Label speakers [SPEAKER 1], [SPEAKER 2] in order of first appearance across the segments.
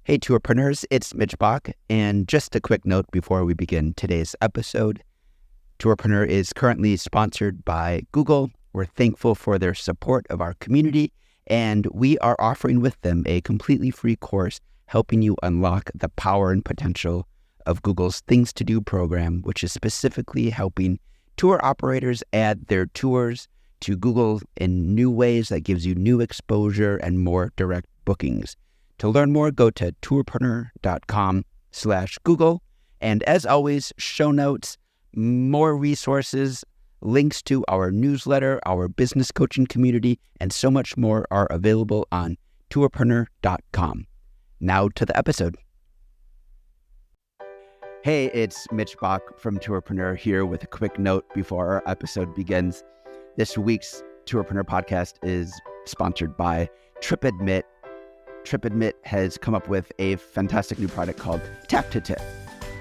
[SPEAKER 1] Hey, Tourpreneurs, it's Mitch Bach, and just a quick note before we begin today's episode. Tourpreneur is currently sponsored by Google. We're thankful for their support of our community, and we are offering with them a completely free course helping you unlock the power and potential of Google's Things to Do program, which is specifically helping tour operators add their tours to Google in new ways that gives you new exposure and more direct bookings. To learn more, go to tourpreneur.com/Google. And as always, show notes, more resources, links to our newsletter, our business coaching community, and so much more are available on tourpreneur.com. Now to the episode. Hey, it's Mitch Bach from Tourpreneur here with a quick note before our episode begins. This week's Tourpreneur podcast is sponsored by TripAdmit. TripAdmit has come up with a fantastic new product called Tap to Tip.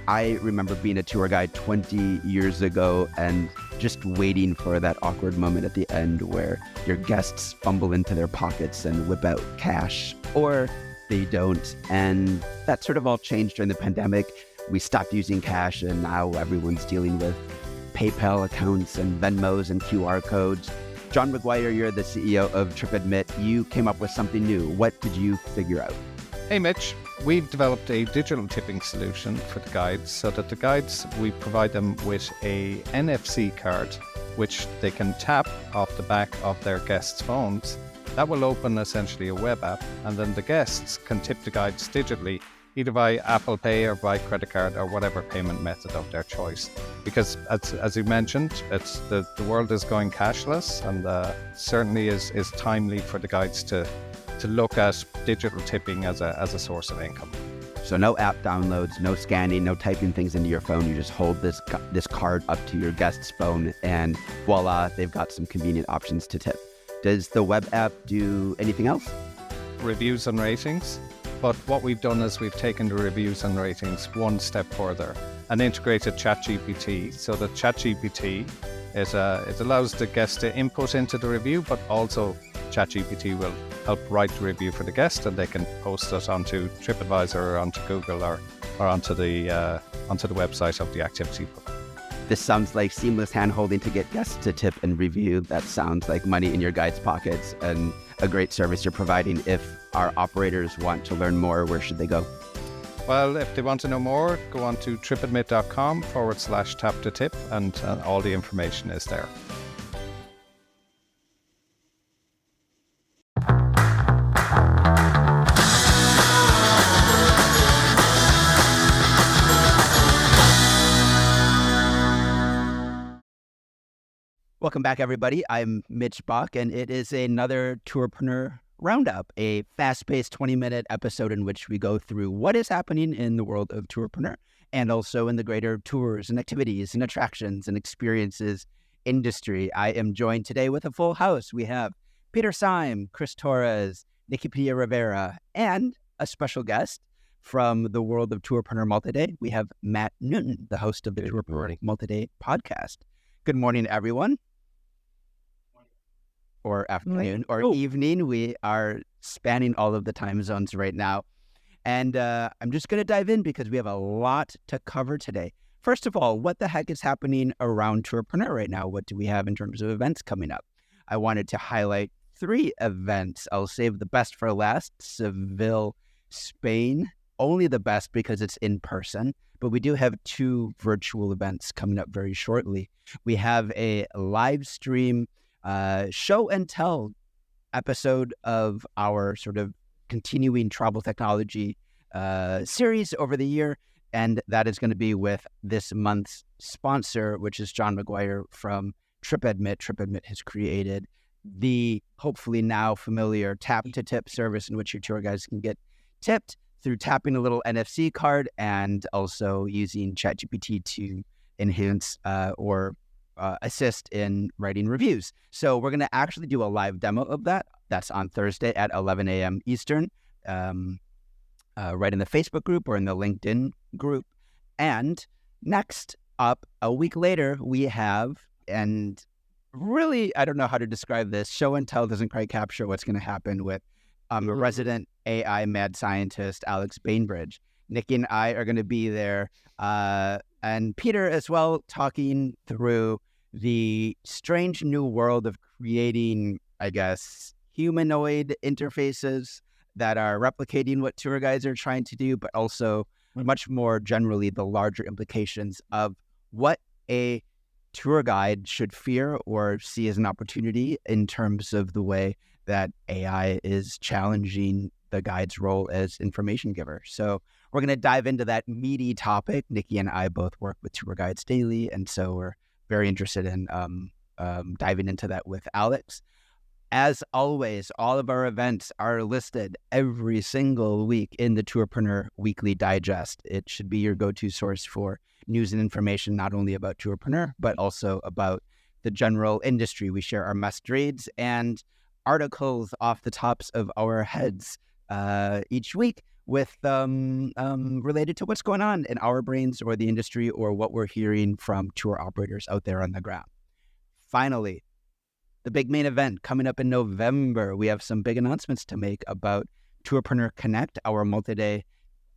[SPEAKER 1] I remember being a tour guide 20 years ago and just waiting for that awkward moment at the end where your guests fumble into their pockets and whip out cash, or they don't. And that sort of all changed during the pandemic. We stopped using cash, and now everyone's dealing with PayPal accounts and Venmos and QR codes. John McGuire, you're the CEO of TripAdmit. You came up with something new. What did you figure out?
[SPEAKER 2] Hey Mitch, we've developed a digital tipping solution for the guides so that the guides, we provide them with a NFC card which they can tap off the back of their guests' phones. That will open essentially a web app, and then the guests can tip the guides digitally, either by Apple Pay or by credit card or whatever payment method of their choice. Because as you mentioned, it's the world is going cashless, and certainly is timely for the guides to look at digital tipping as a source of income.
[SPEAKER 1] So no app downloads, no scanning, no typing things into your phone. You just hold this card up to your guest's phone, and voila, they've got some convenient options to tip. Does the web app do anything else?
[SPEAKER 2] Reviews and ratings. But what we've done is we've taken the reviews and ratings one step further and integrated ChatGPT. So that ChatGPT it allows the guest to input into the review, but also ChatGPT will help write the review for the guest, and they can post it onto TripAdvisor or onto Google or onto the website of the activity book.
[SPEAKER 1] This sounds like seamless hand-holding to get guests to tip and review. That sounds like money in your guides' pockets and a great service you're providing. If our operators want to learn more, where should they go?
[SPEAKER 2] Well, if they want to know more, go on to tripadmit.com/tap to tip, and all the information is there.
[SPEAKER 1] Welcome back, everybody. I'm Mitch Bach, and it is another Tourpreneur Roundup, a fast-paced 20-minute episode in which we go through what is happening in the world of Tourpreneur and also in the greater tours and activities and attractions and experiences industry. I am joined today with a full house. We have Peter Syme, Chris Torres, Nikki Rivera, and a special guest from the world of Tourpreneur Multi-Day. We have Matt Newton, the host of the Tourpreneur Multi-Day podcast. Good morning, everyone. Or afternoon or evening. We are spanning all of the time zones right now. And I'm just going to dive in because we have a lot to cover today. First of all, what the heck is happening around Tourpreneur right now? What do we have in terms of events coming up? I wanted to highlight 3 events. I'll save the best for last. Seville, Spain. Only the best because it's in person. But we do have 2 virtual events coming up very shortly. We have a live stream show and tell episode of our sort of continuing travel technology series over the year. And that is going to be with this month's sponsor, which is John McGuire from TripAdmit. TripAdmit has created the hopefully now familiar tap to tip service in which your tour guides can get tipped through tapping a little NFC card and also using ChatGPT to enhance or assist in writing reviews. So we're going to actually do a live demo of that. That's on Thursday at 11 a.m. Eastern, right in the Facebook group or in the LinkedIn group. And next up, a week later, we have, and really, I don't know how to describe this, show and tell doesn't quite capture what's going to happen with resident AI mad scientist, Alex Bainbridge. Nikki and I are going to be there, and Peter as well, talking through the strange new world of creating, I guess, humanoid interfaces that are replicating what tour guides are trying to do, but also much more generally the larger implications of what a tour guide should fear or see as an opportunity in terms of the way that AI is challenging the guide's role as information giver. So we're going to dive into that meaty topic. Nikki and I both work with tour guides daily, and so we're very interested in diving into that with Alex. As always, all of our events are listed every single week in the Tourpreneur Weekly Digest. It should be your go-to source for news and information, not only about Tourpreneur, but also about the general industry. We share our must-reads and articles off the tops of our heads each week with related to what's going on in our brains or the industry or what we're hearing from tour operators out there on the ground. Finally, the big main event coming up in November. We have some big announcements to make about Tourpreneur Connect, our multi-day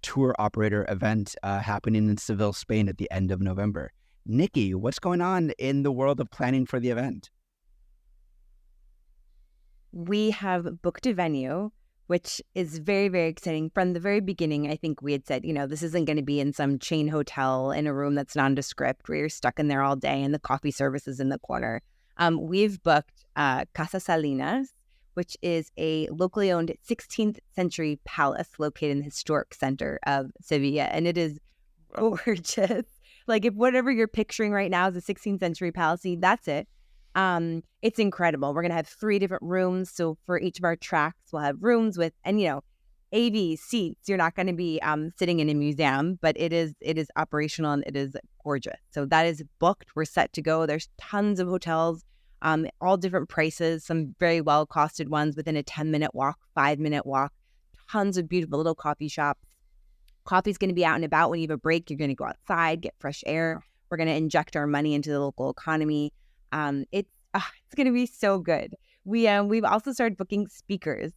[SPEAKER 1] tour operator event happening in Seville, Spain at the end of November. Nikki, what's going on in the world of planning for the event?
[SPEAKER 3] We have booked a venue, which is very, very exciting. From the very beginning, I think we had said, this isn't going to be in some chain hotel in a room that's nondescript where you're stuck in there all day and the coffee service is in the corner. We've booked Casa Salinas, which is a locally owned 16th century palace located in the historic center of Sevilla. And it is gorgeous. Like if whatever you're picturing right now is a 16th century palace, that's it. It's incredible. We're going to have 3 different rooms. So for each of our tracks, we'll have rooms with, and AV seats. You're not going to be sitting in a museum, but it is operational and it is gorgeous. So that is booked. We're set to go. There's tons of hotels, all different prices, some very well costed ones within a 10-minute walk, 5-minute walk, tons of beautiful little coffee shops. Coffee's going to be out and about. When you have a break, you're going to go outside, get fresh air. We're going to inject our money into the local economy. It's going to be so good. We've also started booking speakers,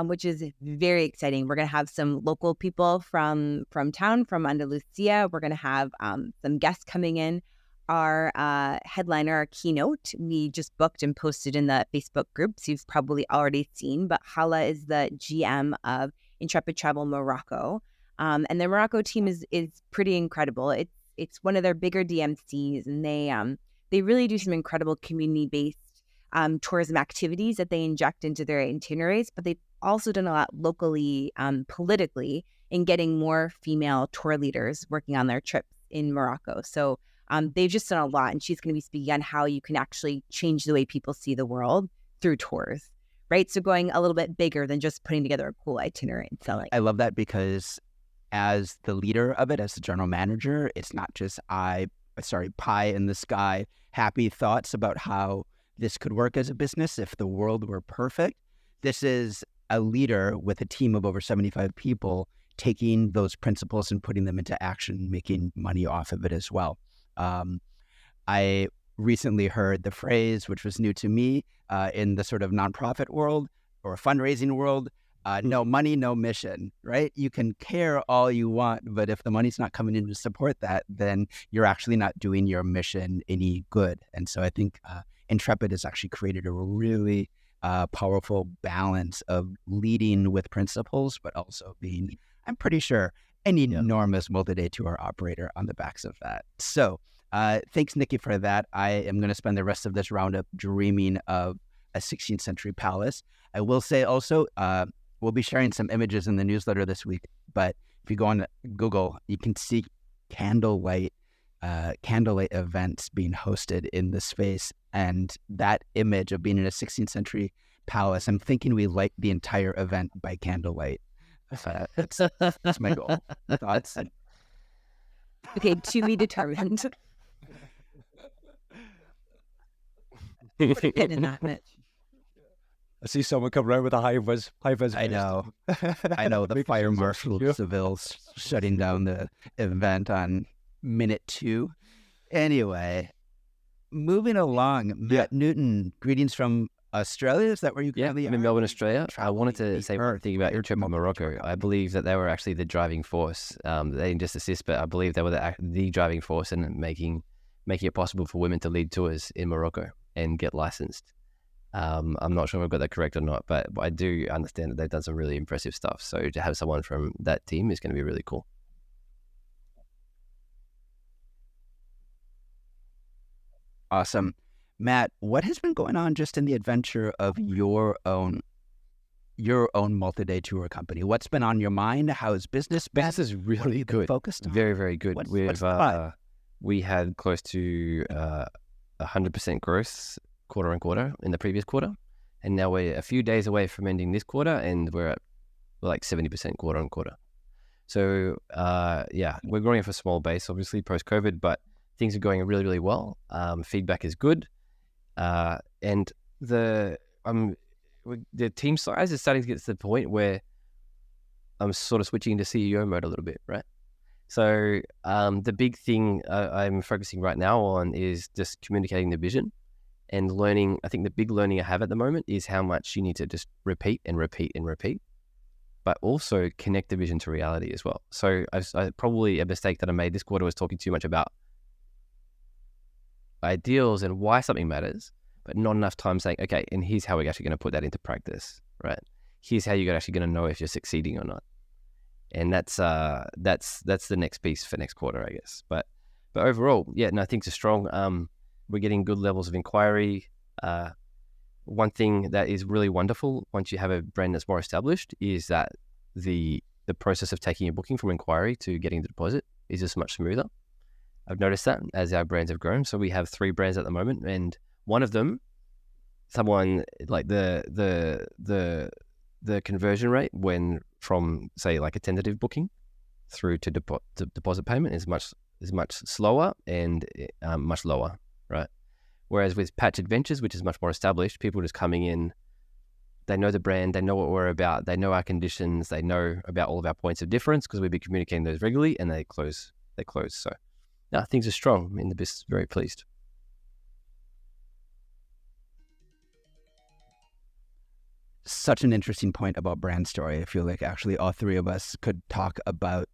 [SPEAKER 3] which is very exciting. We're going to have some local people from town, from Andalusia. We're going to have some guests coming in. Our headliner, our keynote, we just booked and posted in the Facebook groups. You've probably already seen, but Hala is the GM of Intrepid Travel Morocco. And the Morocco team is pretty incredible. It's one of their bigger DMCs, and they really do some incredible community-based tourism activities that they inject into their itineraries, but they've also done a lot locally, politically, in getting more female tour leaders working on their trips in Morocco. So they've just done a lot, and she's going to be speaking on how you can actually change the way people see the world through tours, right? So going a little bit bigger than just putting together a cool itinerary and selling.
[SPEAKER 1] I love that because as the leader of it, as the general manager, it's not just pie in the sky, happy thoughts about how this could work as a business if the world were perfect. This is a leader with a team of over 75 people taking those principles and putting them into action, making money off of it as well. I recently heard the phrase, which was new to me, in the sort of nonprofit world or fundraising world, no money, no mission, right? You can care all you want, but if the money's not coming in to support that, then you're actually not doing your mission any good. And so I think Intrepid has actually created a really powerful balance of leading with principles, but also being, I'm pretty sure, an enormous multi-day tour operator on the backs of that. So thanks, Nikki, for that. I am going to spend the rest of this roundup dreaming of a 16th century palace. I will say also, we'll be sharing some images in the newsletter this week, but if you go on Google, you can see candlelight events being hosted in the space. And that image of being in a 16th century palace, I'm thinking we light the entire event by candlelight. That's my goal. Thoughts?
[SPEAKER 3] Okay, to be determined. Put a pin in that, Mitch.
[SPEAKER 4] I see someone come around with a high vis.
[SPEAKER 1] I know. The fire marshal of Seville's shutting down the event on minute 2. Anyway, moving along, Matt Newton, greetings from Australia, is that where you
[SPEAKER 5] Yeah,
[SPEAKER 1] currently
[SPEAKER 5] I'm in
[SPEAKER 1] are?
[SPEAKER 5] Melbourne, Australia. I wanted to
[SPEAKER 1] the
[SPEAKER 5] say one
[SPEAKER 1] earth
[SPEAKER 5] thing about your
[SPEAKER 1] with
[SPEAKER 5] trip to
[SPEAKER 1] multiple
[SPEAKER 5] Morocco.
[SPEAKER 1] tour
[SPEAKER 5] I believe that they were actually the driving force. They didn't just assist, but I believe they were the driving force in making it possible for women to lead tours in Morocco and get licensed. I'm not sure if I've got that correct or not, but I do understand that they've done some really impressive stuff. So to have someone from that team is going to be really cool.
[SPEAKER 1] Awesome. Matt, what has been going on just in the adventure of your own multi-day tour company? What's been on your mind? How has business been?
[SPEAKER 5] Business is
[SPEAKER 1] What have
[SPEAKER 5] really
[SPEAKER 1] you been
[SPEAKER 5] good.
[SPEAKER 1] focused on?
[SPEAKER 5] Very, very good.
[SPEAKER 1] What's
[SPEAKER 5] We've
[SPEAKER 1] the vibe?
[SPEAKER 5] we had close to 100% growth quarter on quarter in the previous quarter, and now we're a few days away from ending this quarter, and we're at like 70% quarter on quarter. So yeah, we're growing off a small base, obviously post COVID, but things are going really, really well. Feedback is good, and the team size is starting to get to the point where I'm sort of switching into CEO mode a little bit, right? So the big thing I'm focusing right now on is just communicating the vision and learning. I think the big learning I have at the moment is how much you need to just repeat and repeat and repeat, but also connect the vision to reality as well. So I probably a mistake that I made this quarter was talking too much about ideals and why something matters, but not enough time saying, okay, and here's how we're actually going to put that into practice, right? Here's how you're actually going to know if you're succeeding or not. And that's the next piece for next quarter, I guess. But overall, yeah, no, things are strong. We're getting good levels of inquiry. One thing that is really wonderful once you have a brand that's more established is that the process of taking a booking from inquiry to getting the deposit is just much smoother. I've noticed that as our brands have grown. So we have 3 brands at the moment, and one of them, someone like the conversion rate when from say like a tentative booking through to deposit payment is much slower and much lower, right? Whereas with Patch Adventures, which is much more established, people just coming in, they know the brand, they know what we're about, they know our conditions, they know about all of our points of difference because we've been communicating those regularly, and they close. So now things are strong in the business. Very pleased.
[SPEAKER 1] Such an interesting point about brand story. I feel like actually all 3 of us could talk about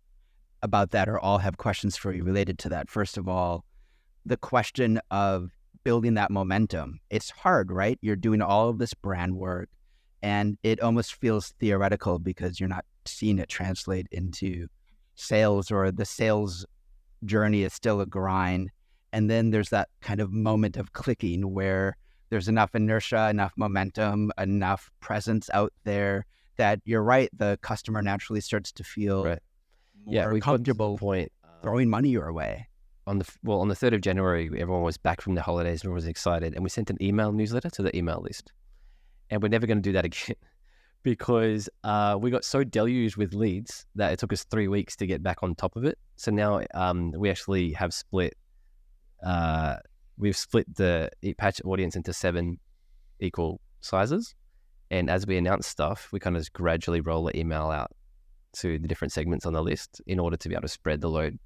[SPEAKER 1] that, or all have questions for you related to that. First of all, the question of building that momentum. It's hard, right? You're doing all of this brand work, and it almost feels theoretical because you're not seeing it translate into sales, or the sales journey is still a grind. And then there's that kind of moment of clicking where there's enough inertia, enough momentum, enough presence out there that you're right, the customer naturally starts to feel
[SPEAKER 5] Right.
[SPEAKER 1] more comfortable
[SPEAKER 5] point
[SPEAKER 1] throwing money your way.
[SPEAKER 5] on the 3rd of January, everyone was back from the holidays and everyone was excited, and we sent an email newsletter to the email list, and we're never going to do that again because we got so deluged with leads that it took us 3 weeks to get back on top of it. So now we actually have split the Patch audience into 7 equal sizes, and as we announce stuff, we kind of just gradually roll the email out to the different segments on the list in order to be able to spread the load.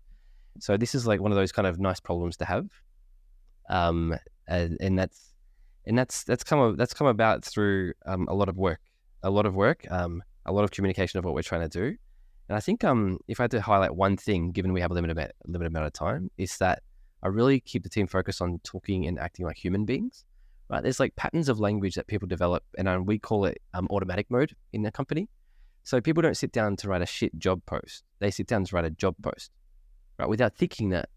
[SPEAKER 5] So this is like one of those kind of nice problems to have, and that's come about through a lot of work, a lot of communication of what we're trying to do. And I think if I had to highlight one thing, given we have a limited amount of time, is that I really keep the team focused on talking and acting like human beings. Right? There's like patterns of language that people develop, and we call it automatic mode in the company. So people don't sit down to write a shit job post; they sit down to write a job post. Right, without thinking that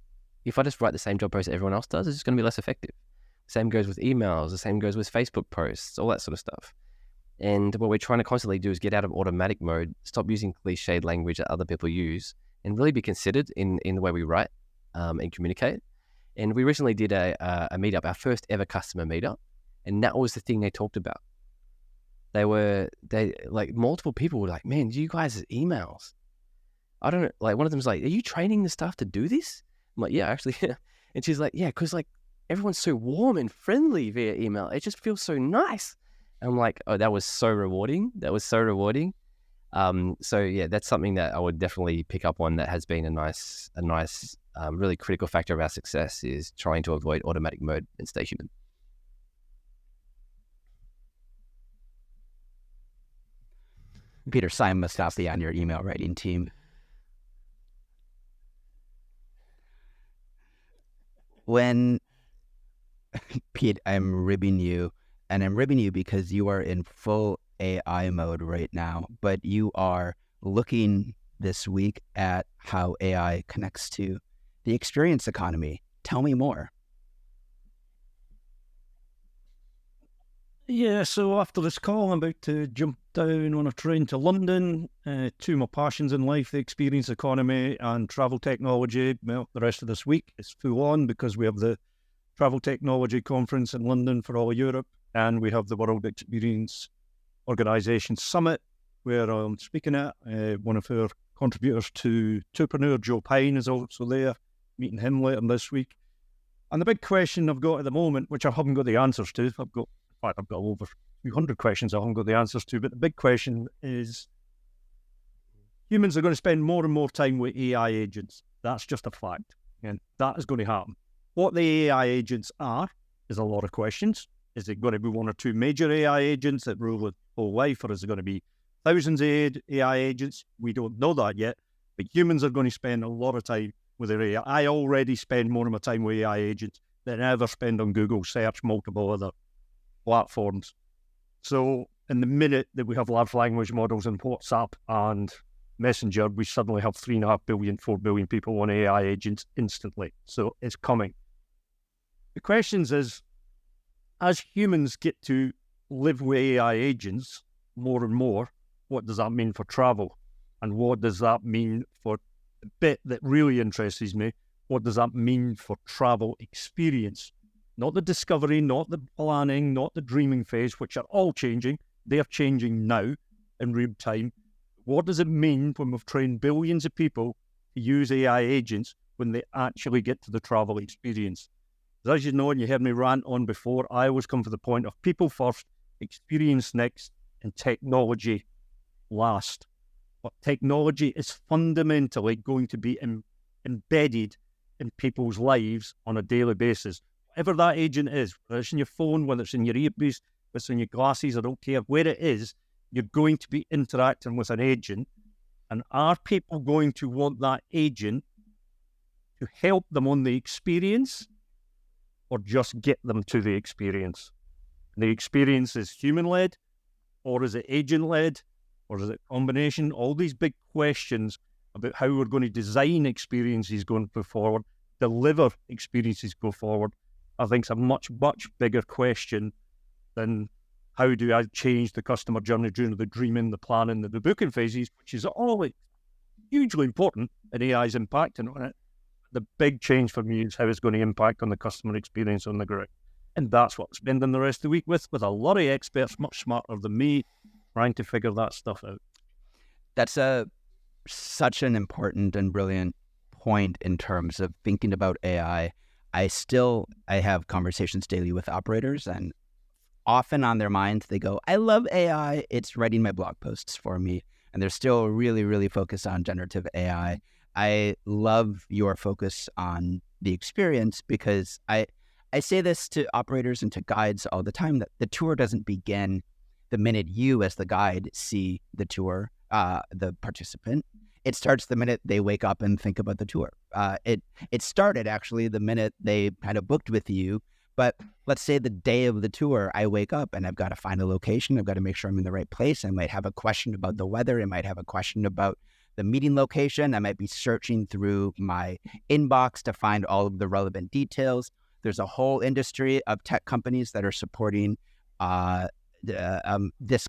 [SPEAKER 5] if I just write the same job post that everyone else does, it's just going to be less effective. Same goes with emails, the same goes with Facebook posts, all that sort of stuff. And what we're trying to constantly do is get out of automatic mode, stop using cliched language that other people use, and really be considered in the way we write and communicate. And we recently did a meetup, our first ever customer meetup, and that was the thing they talked about. They like multiple people were like, man, you guys' emails. I don't know, like one of them's like, are you training the staff to do this? I'm like, yeah, actually. And she's like, yeah, because like everyone's so warm and friendly via email. It just feels so nice. And I'm like, oh, that was so rewarding. So yeah, that's something that I would definitely pick up on that has been a nice really critical factor of our success is trying to avoid automatic mode and stay human.
[SPEAKER 1] Peter, Simon must not be on your email writing team. When, Pete, I'm ribbing you, and I'm ribbing you because you are in full AI mode right now, but you are looking this week at how AI connects to the experience economy. Tell me more.
[SPEAKER 6] Yeah, so after this call, I'm about to jump down on a train to London. Two of my passions in life, the experience economy and travel technology. Well, the rest of this week is full on because we have the Travel Technology Conference in London for all of Europe, and we have the World Experience Organisation Summit, where I'm speaking at. One of our contributors to Tourpreneur, Joe Pine, is also there, meeting him later this week. And the big question I've got at the moment, which I haven't got the answers to, I've got over 200 questions I haven't got the answers to, but the big question is humans are going to spend more and more time with AI agents. That's just a fact, and that is going to happen. What the AI agents are is a lot of questions. Is it going to be one or two major AI agents that rule the whole life, or is it going to be thousands of AI agents? We don't know that yet, but humans are going to spend a lot of time with their AI. I already spend more of my time with AI agents than I ever spend on Google search, multiple other platforms. So in the minute that we have large language models in WhatsApp and Messenger, we suddenly have 3.5 billion, 4 billion people on AI agents instantly. So it's coming. The question is, as humans get to live with AI agents more and more, what does that mean for travel? And what does that mean for the bit that really interests me? What does that mean for travel experience? Not the discovery, not the planning, not the dreaming phase, which are all changing. They are changing now in real time. What does it mean when we've trained billions of people to use AI agents when they actually get to the travel experience? As you know, and you heard me rant on before, I always come to the point of people first, experience next, and technology last. But technology is fundamentally going to be embedded in people's lives on a daily basis. Whatever that agent is, whether it's in your phone, whether it's in your earpiece, whether it's in your glasses, I don't care where it is, you're going to be interacting with an agent. And are people going to want that agent to help them on the experience or just get them to the experience? And the experience is human-led, or is it agent-led, or is it a combination? All these big questions about how we're going to design experiences going forward, deliver experiences go forward, I think is a much, much bigger question than how do I change the customer journey during the dreaming, the planning, the booking phases, which is all hugely important, and AI is impacting on it. The big change for me is how it's going to impact on the customer experience on the ground. And that's what I'm spending the rest of the week with a lot of experts much smarter than me, trying to figure that stuff out.
[SPEAKER 1] That's such an important and brilliant point in terms of thinking about AI. I have conversations daily with operators, and often on their minds, they go, I love AI. It's writing my blog posts for me. And they're still really, really focused on generative AI. I love your focus on the experience because I say this to operators and to guides all the time, that the tour doesn't begin the minute you as the guide see the tour, the participant. It starts the minute they wake up and think about the tour. It started actually the minute they kind of booked with you. But let's say the day of the tour, I wake up and I've got to find a location. I've got to make sure I'm in the right place. I might have a question about the weather. I might have a question about the meeting location. I might be searching through my inbox to find all of the relevant details. There's a whole industry of tech companies that are supporting this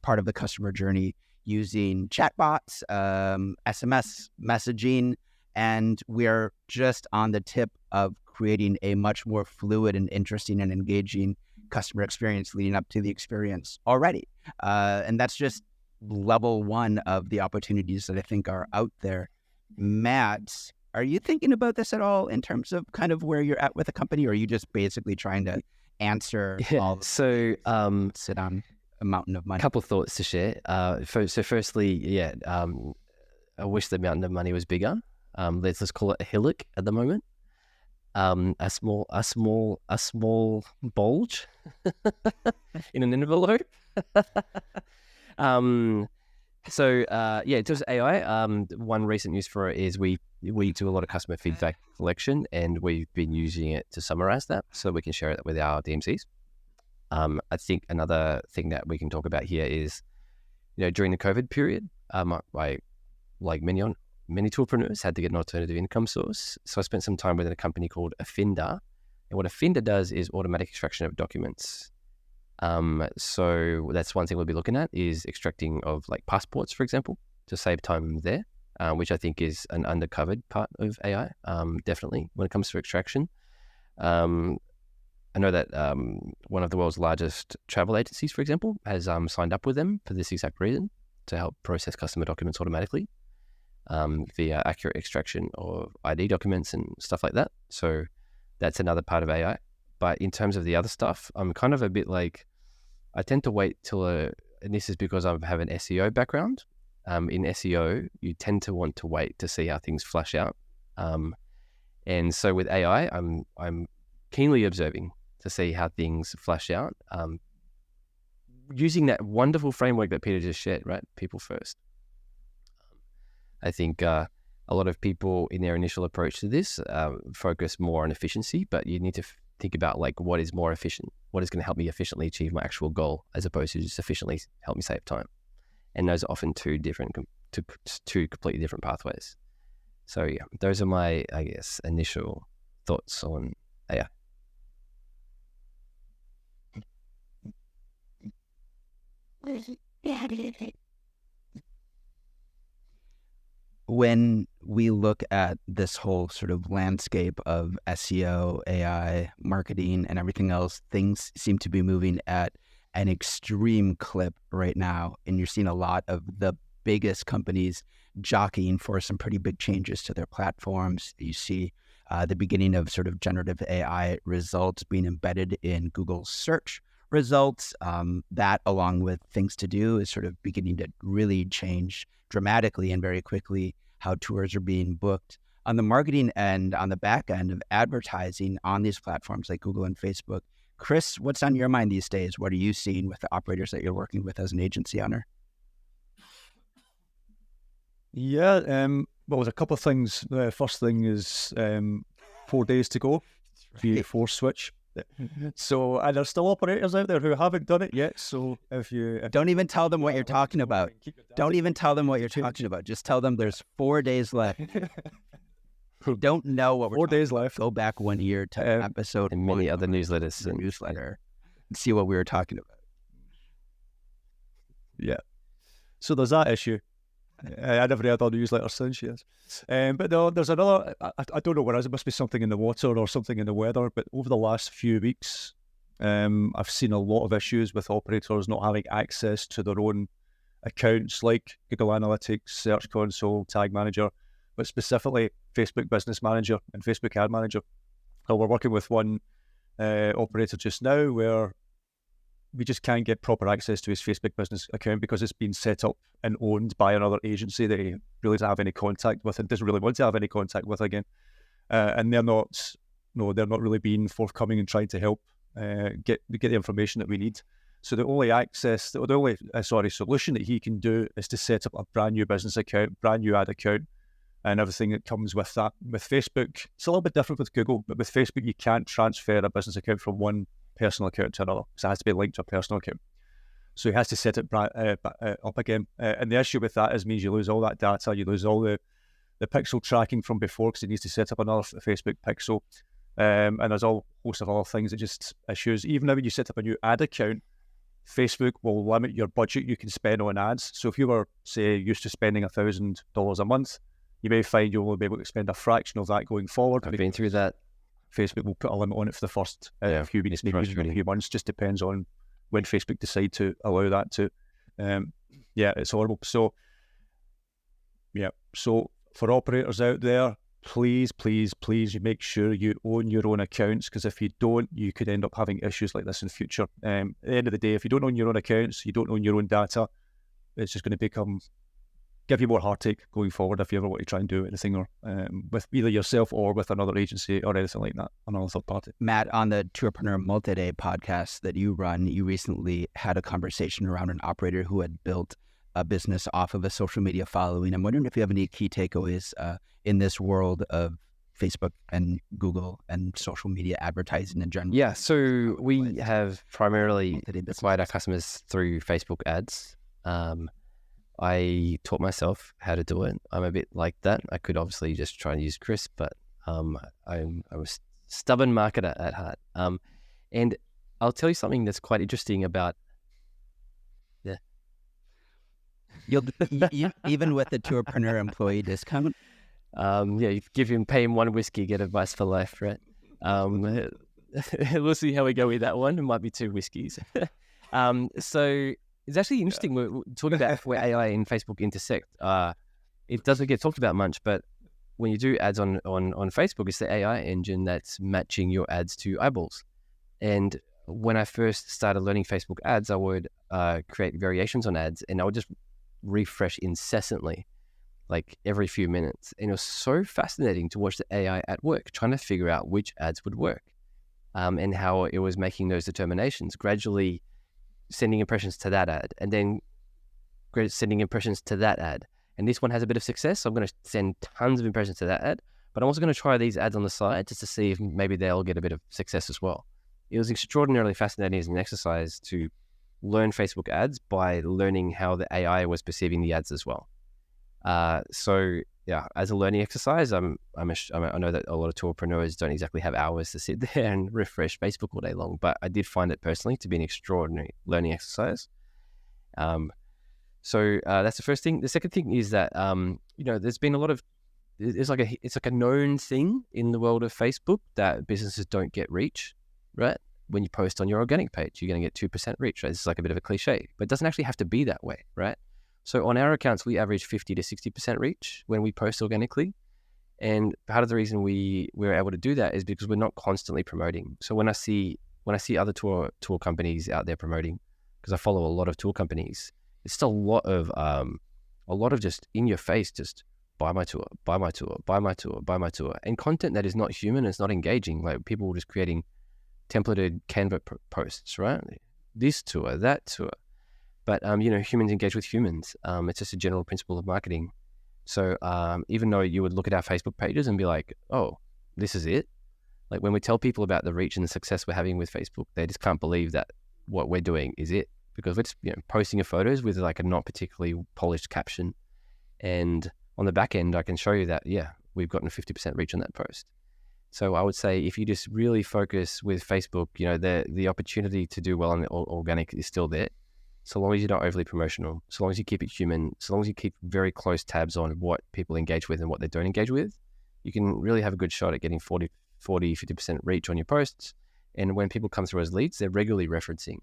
[SPEAKER 1] part of the customer journey using chatbots, SMS messaging, and we're just on the tip of creating a much more fluid and interesting and engaging customer experience leading up to the experience already. And that's just level one of the opportunities that I think are out there. Matt, are you thinking about this at all in terms of kind of where you're at with the company, or are you just basically trying to answer all
[SPEAKER 5] so
[SPEAKER 1] sit on a mountain of money?
[SPEAKER 5] A couple of thoughts to share. So firstly, I wish the mountain of money was bigger. Let's call it a hillock at the moment. A small bulge in an envelope. So in terms of AI, one recent use for it is we do a lot of customer feedback collection, and we've been using it to summarize that so we can share it with our DMCs. I think another thing that we can talk about here is, during the COVID period, I, like many tourpreneurs, had to get an alternative income source. So I spent some time within a company called Affinda. And what Affinda does is automatic extraction of documents. So that's one thing we'll be looking at, is extracting of like passports, for example, to save time there, which I think is an undercovered part of AI, definitely when it comes to extraction. I know that one of the world's largest travel agencies, for example, has signed up with them for this exact reason, to help process customer documents automatically via accurate extraction of ID documents and stuff like that. So that's another part of AI. But in terms of the other stuff, I'm kind of a bit like, I tend to wait till and this is because I have an SEO background. In SEO, you tend to want to wait to see how things flush out. And so with AI, I'm keenly observing to see how things flush out, using that wonderful framework that Peter just shared, right? People first. I think a lot of people in their initial approach to this focus more on efficiency, but you need to think about like, what is more efficient? What is going to help me efficiently achieve my actual goal, as opposed to just efficiently help me save time? And those are often two completely different pathways. So yeah, those are my, I guess, initial thoughts on AI.
[SPEAKER 1] When we look at this whole sort of landscape of SEO, AI, marketing, and everything else, things seem to be moving at an extreme clip right now. And you're seeing a lot of the biggest companies jockeying for some pretty big changes to their platforms. You see the beginning of sort of generative AI results being embedded in Google's search results. That, along with things to do, is sort of beginning to really change dramatically and very quickly how tours are being booked. On the marketing end, on the back end of advertising on these platforms like Google and Facebook, Chris, what's on your mind these days? What are you seeing with the operators that you're working with as an agency owner?
[SPEAKER 6] Yeah, well, there's a couple of things. The first thing is 4 days to go, V4 switch. So, and there's still operators out there who haven't done it yet. So if
[SPEAKER 1] don't even tell them what you're talking about. Don't even tell them what you're talking about. Just tell them there's 4 days left. Who don't know what we're
[SPEAKER 6] 4 days
[SPEAKER 1] about.
[SPEAKER 6] left.
[SPEAKER 1] Go back 1 year to episode
[SPEAKER 5] and many other newsletters
[SPEAKER 1] and newsletter and see what we were talking about.
[SPEAKER 6] Yeah. So there's that issue. I never read our newsletter since, yes. But no, there's another, I don't know what it is. It must be something in the water or something in the weather. But over the last few weeks, I've seen a lot of issues with operators not having access to their own accounts like Google Analytics, Search Console, Tag Manager, but specifically Facebook Business Manager and Facebook Ad Manager. So we're working with one operator just now where we just can't get proper access to his Facebook business account because it's been set up and owned by another agency that he really doesn't have any contact with and doesn't really want to have any contact with again. And they're not really being forthcoming and trying to help get the information that we need. So the only solution that he can do is to set up a brand new business account, brand new ad account, and everything that comes with that. With Facebook, it's a little bit different with Google, but with Facebook, you can't transfer a business account from one personal account to another, so it has to be linked to a personal account. So he has to set it up again. And the issue with that means you lose all that data, you lose all the pixel tracking from before because he needs to set up another Facebook pixel. And there's a whole host of other things that just issues. Even when you set up a new ad account, Facebook will limit your budget you can spend on ads. So if you were, say, used to spending $1,000 a month, you may find you'll only be able to spend a fraction of that going forward.
[SPEAKER 5] I've been through that.
[SPEAKER 6] Facebook will put a limit on it for the first few weeks, maybe even a few months. Just depends on when Facebook decide to allow that to. It's horrible. So, so for operators out there, please, you make sure you own your own accounts, because if you don't, you could end up having issues like this in the future. At the end of the day, if you don't own your own accounts, you don't own your own data, it's just going to give you more heartache going forward if you ever want to try and do anything or with either yourself or with another agency or anything like that, another third party.
[SPEAKER 1] Matt, on the Tourpreneur Multi-Day podcast that you run, you recently had a conversation around an operator who had built a business off of a social media following. I'm wondering if you have any key takeaways in this world of Facebook and Google and social media advertising in general.
[SPEAKER 5] Yeah, so we have primarily acquired our customers through Facebook ads. I taught myself how to do it. I'm a bit like that. I could obviously just try and use Chris, but I'm a stubborn marketer at heart. And I'll tell you something that's quite interesting about. Yeah.
[SPEAKER 1] You even with the Tourpreneur employee discount.
[SPEAKER 5] You pay him one whiskey, get advice for life, right? We'll see how we go with that one. It might be 2 whiskeys. So it's actually interesting. We're talking about where AI and Facebook intersect. It doesn't get talked about much, but when you do ads on Facebook, it's the AI engine that's matching your ads to eyeballs. And when I first started learning Facebook ads, I would create variations on ads, and I would just refresh incessantly, like every few minutes. And it was so fascinating to watch the AI at work, trying to figure out which ads would work, and how it was making those determinations, gradually sending impressions to that ad, and then sending impressions to that ad. And this one has a bit of success, so I'm going to send tons of impressions to that ad, but I'm also going to try these ads on the side just to see if maybe they'll get a bit of success as well. It was extraordinarily fascinating as an exercise to learn Facebook ads by learning how the AI was perceiving the ads as well. So yeah, as a learning exercise, I know that a lot of tourpreneurs don't exactly have hours to sit there and refresh Facebook all day long, but I did find it personally to be an extraordinary learning exercise. So that's the first thing. The second thing is that there's been a lot of it's like a known thing in the world of Facebook that businesses don't get reach, right? When you post on your organic page, you're going to get 2% reach, right? This is like a bit of a cliche, but it doesn't actually have to be that way, right? So on our accounts, we average 50 to 60% reach when we post organically. And part of the reason we're able to do that is because we're not constantly promoting. So when I see other tour companies out there promoting, because I follow a lot of tour companies, it's still a lot of just in your face, just buy my tour, buy my tour, buy my tour, buy my tour, and content that is not human, it's not engaging. Like people just creating templated Canva posts, right? This tour, that tour. But, humans engage with humans. It's just a general principle of marketing. So even though you would look at our Facebook pages and be like, oh, this is it. Like when we tell people about the reach and the success we're having with Facebook, they just can't believe that what we're doing is it. Because we're just posting your photos with like a not particularly polished caption. And on the back end, I can show you that, yeah, we've gotten 50% reach on that post. So I would say if you just really focus with Facebook, the opportunity to do well on the organic is still there. So long as you're not overly promotional, so long as you keep it human, so long as you keep very close tabs on what people engage with and what they don't engage with, you can really have a good shot at getting 40, 50% reach on your posts. And when people come through as leads, they're regularly referencing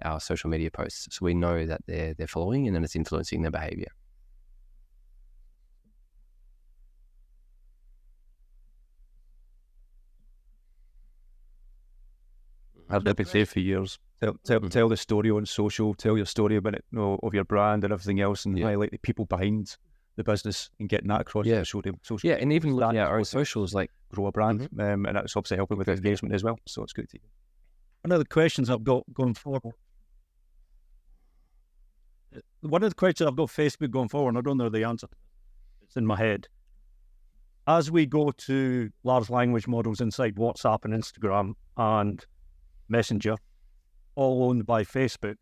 [SPEAKER 5] our social media posts. So we know that they're following and then it's influencing their behavior.
[SPEAKER 4] I've been saying for years. Tell the story on social. Tell your story about it, of your brand and everything else, and highlight the people behind the business and getting that across.
[SPEAKER 5] Yeah,
[SPEAKER 4] social.
[SPEAKER 5] Yeah, and even looking at our own socials, like
[SPEAKER 4] grow a brand, and that's obviously helping with engagement as well. So it's good to.
[SPEAKER 6] One of the questions I've got going forward. One of the questions I've got Facebook going forward, and I don't know the answer. It's in my head. As we go to large language models inside WhatsApp and Instagram and Messenger, all owned by Facebook.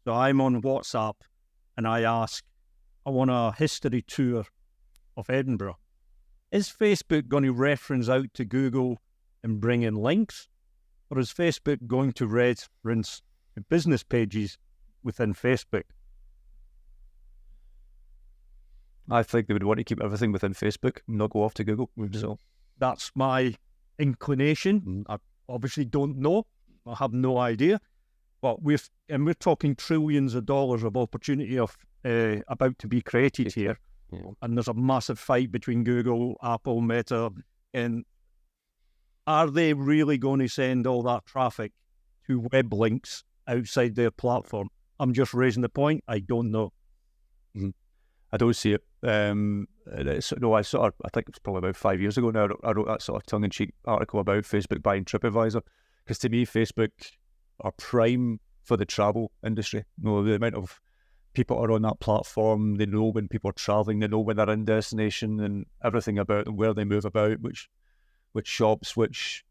[SPEAKER 6] So I'm on WhatsApp and I ask, I want a history tour of Edinburgh. Is Facebook going to reference out to Google and bring in links? Or is Facebook going to reference business pages within Facebook?
[SPEAKER 4] I think they would want to keep everything within Facebook and not go off to Google. So
[SPEAKER 6] that's my inclination. I obviously don't know. I have no idea. But we're talking trillions of dollars of opportunity about to be created here. Yeah. And there's a massive fight between Google, Apple, Meta. And are they really going to send all that traffic to web links outside their platform? I'm just raising the point. I don't know.
[SPEAKER 4] I don't see it. I think it's probably about 5 years ago now, I wrote that sort of tongue-in-cheek article about Facebook buying TripAdvisor, because to me, Facebook are prime for the travel industry. The amount of people are on that platform. They know when people are traveling. They know when they're in destination and everything about them, where they move about, which shops, which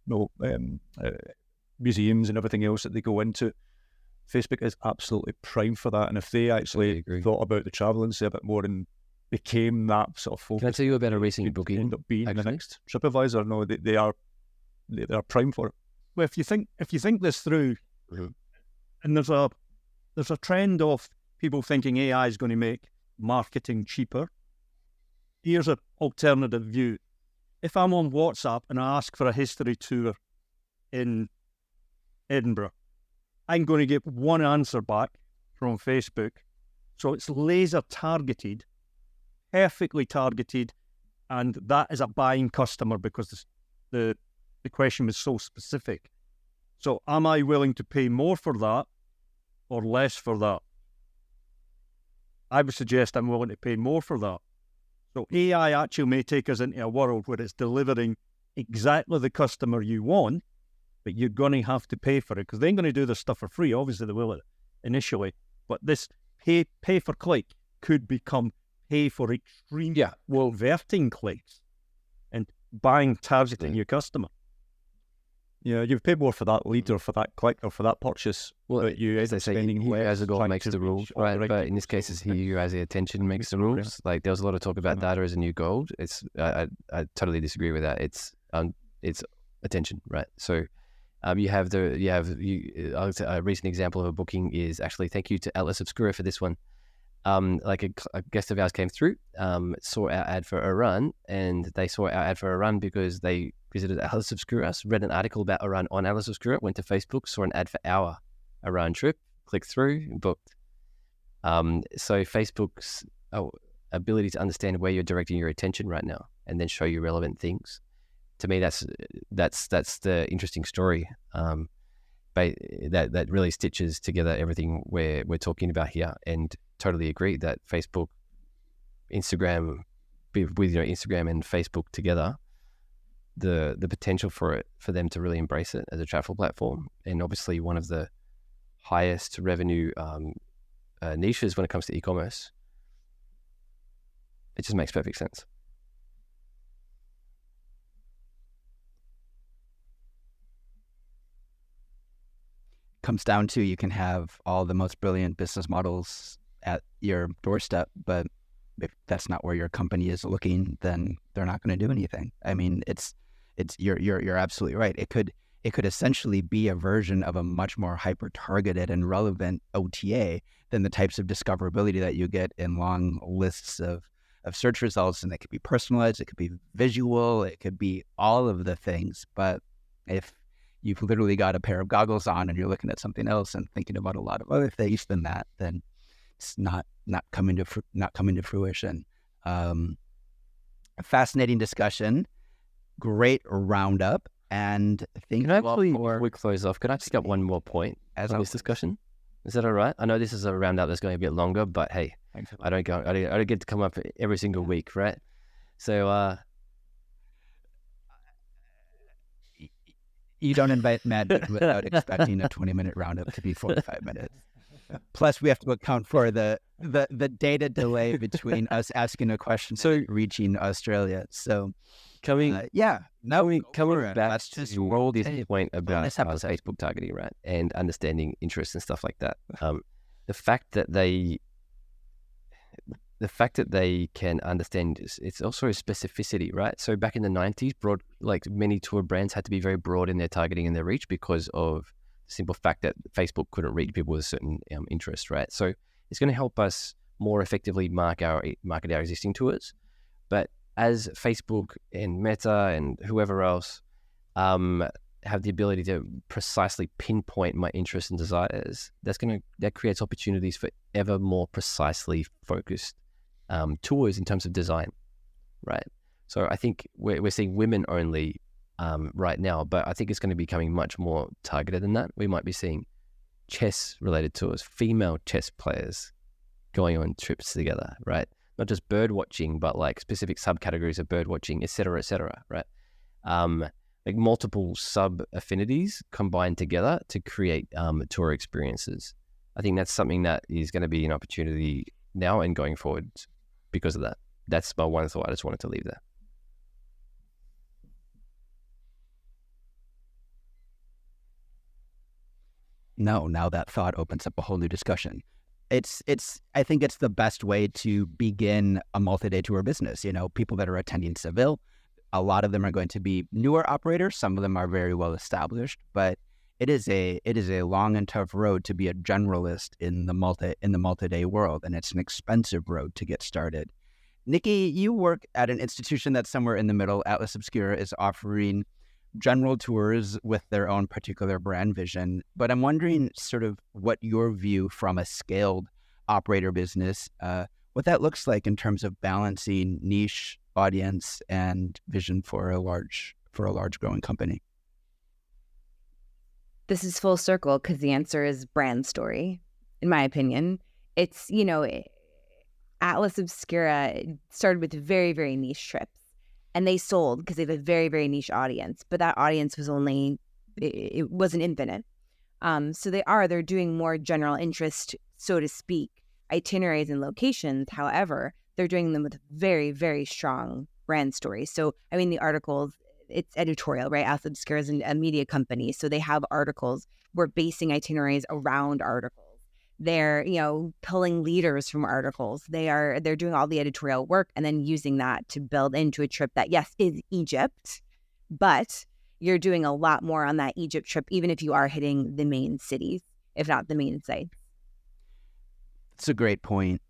[SPEAKER 4] museums and everything else that they go into. Facebook is absolutely prime for that. And if they actually thought about the travel industry a bit more and became that sort of focus,
[SPEAKER 5] can I tell you about a recent booking?
[SPEAKER 4] End up being the next TripAdvisor. No, they are prime for it.
[SPEAKER 6] Well, if you think this through, and there's a trend of people thinking AI is going to make marketing cheaper. Here's an alternative view. If I'm on WhatsApp and I ask for a history tour in Edinburgh, I'm going to get one answer back from Facebook. So it's laser targeted, perfectly targeted, and that is a buying customer because the question was so specific. So am I willing to pay more for that or less for that? I would suggest I'm willing to pay more for that. So AI actually may take us into a world where it's delivering exactly the customer you want, but you're going to have to pay for it because they're going to do this stuff for free. Obviously, they will initially, but this pay for click could become pay for extreme converting clicks and buying targeting your customer.
[SPEAKER 4] Yeah, you've paid more for that lead or for that click or for that purchase.
[SPEAKER 5] Well,
[SPEAKER 4] but you
[SPEAKER 5] as they say, he who has a goal makes the rules, right? But in this case, it's he who has the attention makes the rules. Like there was a lot of talk about data as a new gold. I totally disagree with that. It's attention, right? So a recent example of a booking is actually, thank you to Atlas Obscura for this one. Like a guest of ours came through, saw our ad for a run, and they saw our ad for a run because they visited Atlas Obscura, read an article about a run on Atlas Obscura, went to Facebook, saw an ad for a run trip, clicked through, booked. So Facebook's ability to understand where you're directing your attention right now, and then show you relevant things. To me, that's the interesting story. That really stitches together everything we're talking about here, and totally agree that Facebook, Instagram, with Instagram and Facebook together, the potential for them to really embrace it as a travel platform, and obviously one of the highest revenue niches when it comes to e-commerce. It just makes perfect sense.
[SPEAKER 1] Comes down to you can have all the most brilliant business models at your doorstep, but if that's not where your company is looking, then they're not going to do anything. I mean, you're absolutely right. It could essentially be a version of a much more hyper targeted and relevant OTA than the types of discoverability that you get in long lists of search results. And it could be personalized, it could be visual, it could be all of the things. But if you've literally got a pair of goggles on and you're looking at something else and thinking about a lot of other things than that, then it's not coming to fruition. A fascinating discussion, great roundup, and thank you all for...
[SPEAKER 5] Before we close off, could I pick up one more point on this discussion? Is that all right? I know this is a roundup that's going a bit longer, but hey, I don't get to come up every single week, right? So
[SPEAKER 1] you don't invite Matt without expecting a 20-minute roundup to be 45 minutes. Plus, we have to account for the data delay between us asking a question and reaching Australia. So,
[SPEAKER 5] coming back,
[SPEAKER 1] let's just roll
[SPEAKER 5] this point about Facebook targeting, right, and understanding interests and stuff like that. The fact that they can understand, it's also a specificity, right? So back in the 90s, many tour brands had to be very broad in their targeting and their reach because of the simple fact that Facebook couldn't reach people with a certain interest, right? So it's going to help us more effectively market our existing tours. But as Facebook and Meta and whoever else have the ability to precisely pinpoint my interests and desires, that creates opportunities for ever more precisely focused tours in terms of design, right? So I think we're seeing women only right now, but I think it's going to be becoming much more targeted than that. We might be seeing chess-related tours, female chess players going on trips together, right? Not just bird watching, but like specific subcategories of bird watching, et cetera, right? Like multiple sub-affinities combined together to create tour experiences. I think that's something that is going to be an opportunity now and going forward because of that. That's my one thought. I just wanted to leave there.
[SPEAKER 1] No, now that thought opens up a whole new discussion. I think it's the best way to begin a multi-day tour business. You know, people that are attending Seville, a lot of them are going to be newer operators. Some of them are very well established, but it is a long and tough road to be a generalist in the multi-day world, and it's an expensive road to get started. Nikki, you work at an institution that's somewhere in the middle. Atlas Obscura is offering general tours with their own particular brand vision, but I'm wondering sort of what your view from a scaled operator business, what that looks like in terms of balancing niche audience and vision for a large growing company.
[SPEAKER 3] This is full circle because the answer is brand story, in my opinion. It's, Atlas Obscura started with very, very niche trips, and they sold because they have a very, very niche audience, but that audience was it wasn't infinite. So they're doing more general interest, so to speak, itineraries and locations. However, they're doing them with very, very strong brand stories. So, I mean, the articles, it's editorial, right? Atlas Obscura is a media company, so they have articles. We're basing itineraries around articles. They're, pulling leaders from articles. They're doing all the editorial work and then using that to build into a trip that, yes, is Egypt, but you're doing a lot more on that Egypt trip, even if you are hitting the main cities, if not the main sites.
[SPEAKER 1] It's a great point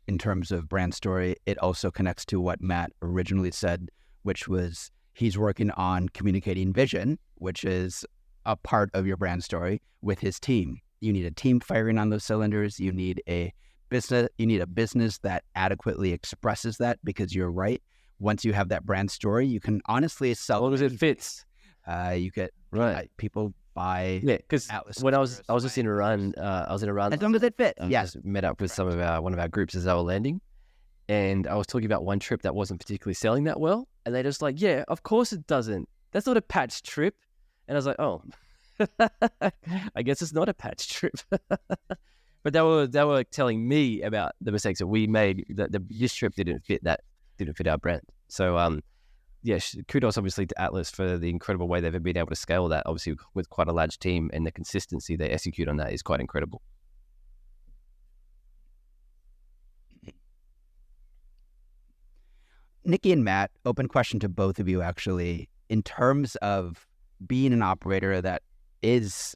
[SPEAKER 1] in terms of brand story. It also connects to what Matt originally said, which was he's working on communicating vision, which is a part of your brand story, with his team. You need a team firing on those cylinders. You need a business that adequately expresses that, because you're right. Once you have that brand story, you can honestly sell.
[SPEAKER 5] As long as it fits.
[SPEAKER 1] You get people buy.
[SPEAKER 5] Yeah, because when I was just in Iran,
[SPEAKER 1] as long as it fits.
[SPEAKER 5] Just met up with some of one of our groups as they were landing, and I was talking about one trip that wasn't particularly selling that well, and they're just like, "Yeah, of course it doesn't. That's not a patch trip." And I was like, "Oh, I guess it's not a patch trip." But they were telling me about the mistakes that we made. That this trip didn't fit our brand. So kudos obviously to Atlas for the incredible way they've been able to scale that. Obviously with quite a large team, and the consistency they execute on that is quite incredible.
[SPEAKER 1] Nikki and Matt, open question to both of you actually. In terms of being an operator that is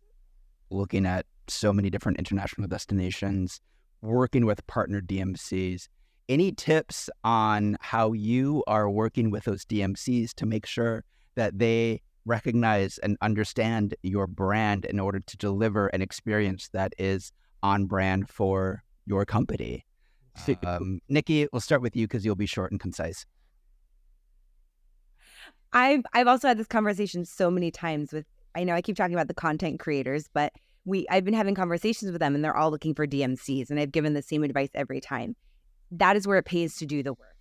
[SPEAKER 1] looking at so many different international destinations, working with partner DMCs, any tips on how you are working with those DMCs to make sure that they recognize and understand your brand in order to deliver an experience that is on brand for your company? Nikki, we'll start with you because you'll be short and concise.
[SPEAKER 3] I've also had this conversation so many times with, I know I keep talking about the content creators, but I've been having conversations with them, and they're all looking for DMCs, and I've given the same advice every time. That is where it pays to do the work.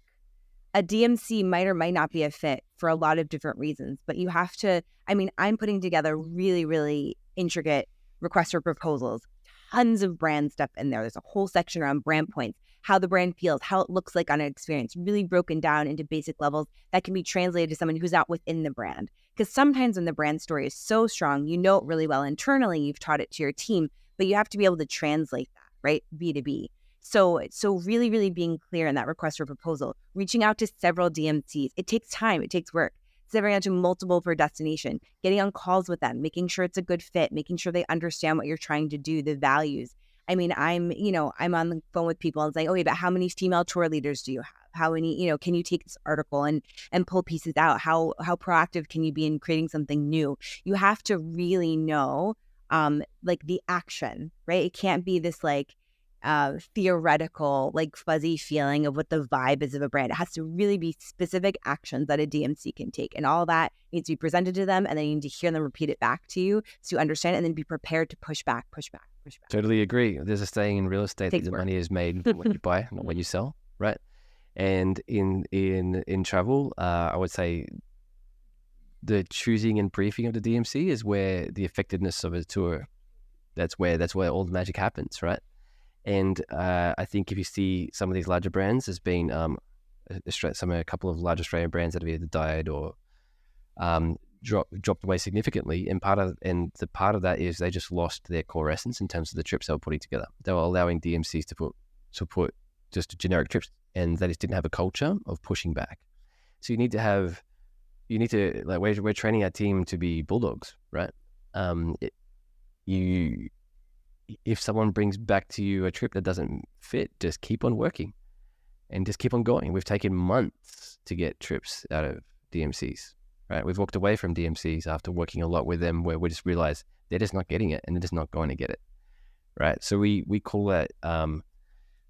[SPEAKER 3] A DMC might or might not be a fit for a lot of different reasons, but you have to, I'm putting together really, really intricate requests for proposals, tons of brand stuff in there. There's a whole section around brand points, how the brand feels, how it looks like on an experience, really broken down into basic levels that can be translated to someone who's not within the brand. Because sometimes when the brand story is so strong, you know it really well internally, you've taught it to your team, but you have to be able to translate that, right? B2B. So really, really being clear in that request for proposal, reaching out to several DMCs. It takes time, it takes work. Severing out to multiple per destination, getting on calls with them, making sure it's a good fit, making sure they understand what you're trying to do, the values. I'm on the phone with people and saying, okay, but how many female tour leaders do you have? How many, can you take this article and pull pieces out? How proactive can you be in creating something new? You have to really know, the action, right? It can't be this theoretical, fuzzy feeling of what the vibe is of a brand. It has to really be specific actions that a DMC can take. And all that needs to be presented to them, and they need to hear them repeat it back to you so you understand it, and then be prepared to push back.
[SPEAKER 5] Totally agree. There's a saying in real estate that the money is made when you buy, not when you sell, right? And in travel, I would say the choosing and briefing of the DMC is where the effectiveness of a tour That's where all the magic happens, right? And I think if you see some of these larger brands, there's been a couple of large Australian brands that have either died or dropped away significantly. And part of that is they just lost their core essence in terms of the trips they were putting together. They were allowing DMCs to put just generic trips, and they just didn't have a culture of pushing back. So you need to like we're training our team to be bulldogs, right? If someone brings back to you a trip that doesn't fit, just keep on working and just keep on going. We've taken months to get trips out of DMCs, right? We've walked away from DMCs after working a lot with them, where we just realize they're just not getting it and they're just not going to get it, right? So we call that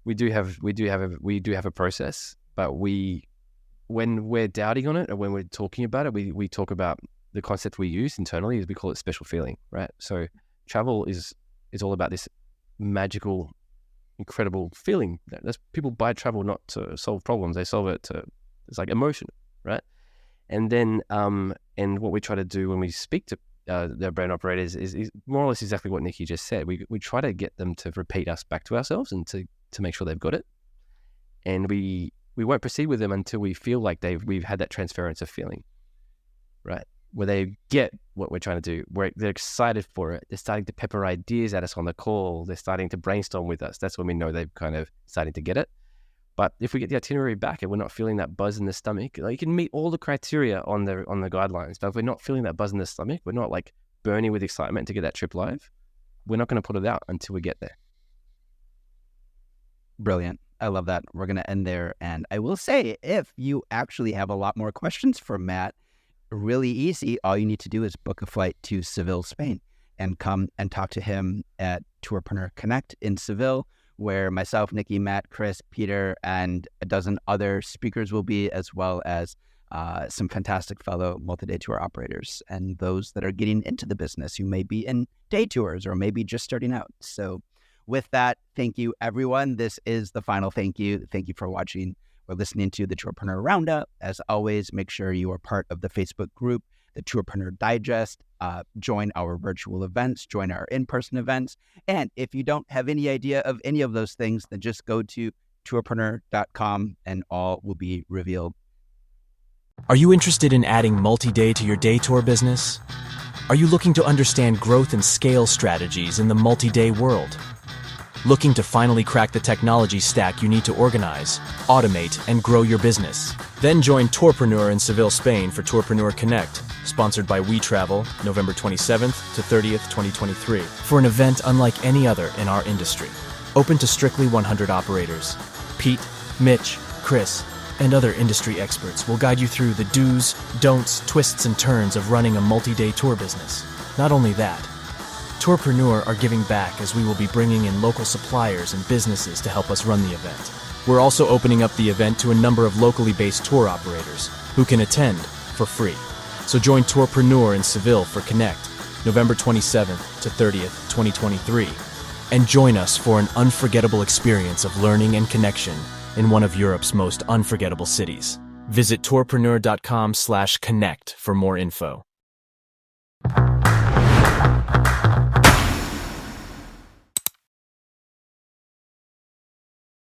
[SPEAKER 5] we do have a process, but when we're doubting on it or when we're talking about it, we talk about the concept we use internally is we call it special feeling, right? So travel is all about this magical, incredible feeling. People buy travel not to solve problems; they solve it it's like emotion, right? And then, and what we try to do when we speak to their brand operators is more or less exactly what Nikki just said. We try to get them to repeat us back to ourselves and to make sure they've got it. And we won't proceed with them until we feel like we've had that transference of feeling, right? Where they get what we're trying to do, where they're excited for it. They're starting to pepper ideas at us on the call. They're starting to brainstorm with us. That's when we know they've kind of starting to get it. But if we get the itinerary back and we're not feeling that buzz in the stomach, like, you can meet all the criteria on the guidelines, but if we're not feeling that buzz in the stomach, we're not like burning with excitement to get that trip live, we're not going to put it out until we get there.
[SPEAKER 1] Brilliant. I love that. We're going to end there. And I will say, if you actually have a lot more questions for Matt, really easy. All you need to do is book a flight to Seville, Spain, and come and talk to him at Tourpreneur Connect in Seville, where myself, Nikki, Matt, Chris, Peter, and a dozen other speakers will be, as well as some fantastic fellow multi-day tour operators and those that are getting into the business who may be in day tours or maybe just starting out. So with that, thank you, everyone. This is the final thank you. Thank you for watching or listening to the Tourpreneur Roundup. As always, make sure you are part of the Facebook group, the Tourpreneur Digest. Join our virtual events, join our in-person events. And if you don't have any idea of any of those things, then just go to tourpreneur.com and all will be revealed.
[SPEAKER 7] Are you interested in adding multi-day to your day tour business? Are you looking to understand growth and scale strategies in the multi-day world? Looking to finally crack the technology stack you need to organize, automate, and grow your business? Then join Tourpreneur in Seville, Spain for Tourpreneur Connect, sponsored by WeTravel, November 27th to 30th, 2023, for an event unlike any other in our industry. Open to strictly 100 operators. Pete, Mitch, Chris, and other industry experts will guide you through the do's, don'ts, twists, and turns of running a multi-day tour business. Not only that, Tourpreneur are giving back as we will be bringing in local suppliers and businesses to help us run the event. We're also opening up the event to a number of locally based tour operators who can attend for free. So join Tourpreneur in Seville for Connect, November 27th to 30th, 2023, and join us for an unforgettable experience of learning and connection in one of Europe's most unforgettable cities. Visit tourpreneur.com/connect for more info.